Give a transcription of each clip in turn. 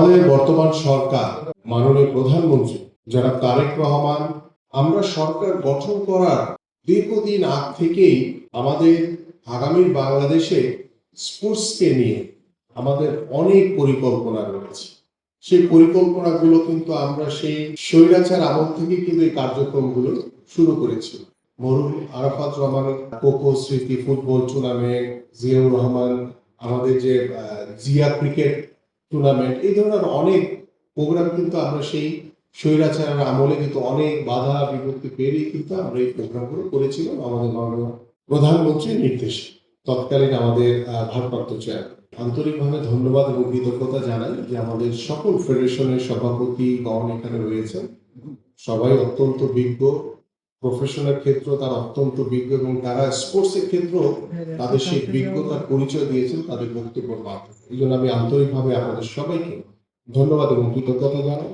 আমাদের বর্তমান সরকার, মাননীয় প্রধানমন্ত্রী জনাব তারেক রহমান, আমরা সরকার গঠন করার দীর্ঘদিন আগ থেকেই আমাদের আগামীর বাংলাদেশে স্পোর্টসকে নিয়ে আমাদের অনেক পরিকল্পনা রয়েছে। সেই পরিকল্পনাগুলো কিন্তু আমরা সেই স্বৈরাচার আমল থেকে কিন্তু এই কার্যক্রমগুলো শুরু করেছি। মরহুম আরাফাত রহমানের কোকো স্মৃতি ফুটবল টুর্নামেন্ট, জিয়াউর রহমান আমাদের যে জিয়া ক্রিকেট টুর্নামেন্ট, এই ধরনের অনেক প্রোগ্রাম কিন্তু আমরা সেই স্বৈরাচারের আমলে কিন্তু অনেক বাধা বিপত্তি পেরিয়ে কিন্তু আমরা এই প্রোগ্রামগুলো করেছিলাম আমাদের মাননীয় প্রধানমন্ত্রীর নির্দেশে। তৎকালীন আমাদের ভারপ্রাপ্ত চেয়ারম্যান, আন্তরিকভাবে ধন্যবাদ এবং কৃতজ্ঞতা জানাই যে আমাদের সকল ফেডারেশনের সভাপতিগণ এখানে রয়েছেন। সবাই অত্যন্ত বিজ্ঞ, প্রফেশনের ক্ষেত্র তারা অত্যন্ত বিজ্ঞ এবং তারা স্পোর্টসের ক্ষেত্রেও তাদের সেই বিজ্ঞতার পরিচয় দিয়েছেন তাদের বক্তব্যের মাধ্যমে। এই জন্য আমি আন্তরিকভাবে আপনাদের সবাইকে ধন্যবাদ এবং কৃতজ্ঞতা জানাই।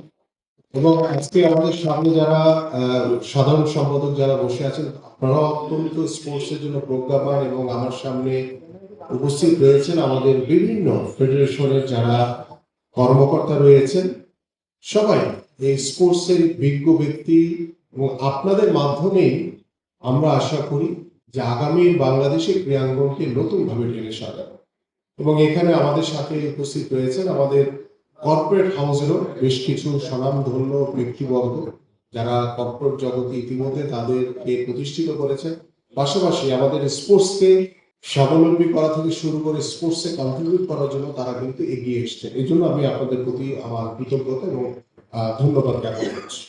এবং আজকে আমাদের সামনে যারা সাধারণ সম্পাদক যারা বসে আছেন, আপনারা অত্যন্ত স্পোর্টসের জন্য প্রজ্ঞাপন এবং আমার সামনে উপস্থিত রয়েছেন আমাদের বিভিন্ন ফেডারেশনের যারা কর্মকর্তা রয়েছেন, সবাই এই স্পোর্টসের বিজ্ঞ ব্যক্তি এবং আপনাদের মাধ্যমেই আমরা আশা করি যে আগামী বাংলাদেশের ক্রীড়াঙ্গনকে নতুনভাবে টেনে সাজাবো। এবং এখানে আমাদের সাথে উপস্থিত রয়েছেন আমাদের কর্পোরেট হাউসেরও বেশ কিছু স্বনামধন্য ব্যক্তিবর্গ যারা কর্পোরেট জগতে ইতিমধ্যে তাদেরকে প্রতিষ্ঠিত করেছেন, পাশাপাশি আমাদের স্পোর্টসকে স্বাবলম্বী করা থেকে শুরু করে স্পোর্টসে কন্ট্রিবিউট করার জন্য তারা কিন্তু এগিয়ে এসছে। এই জন্য আমি আপনাদের প্রতি আমার কৃতজ্ঞতা এবং ধন্যবাদ জ্ঞাপন করছি।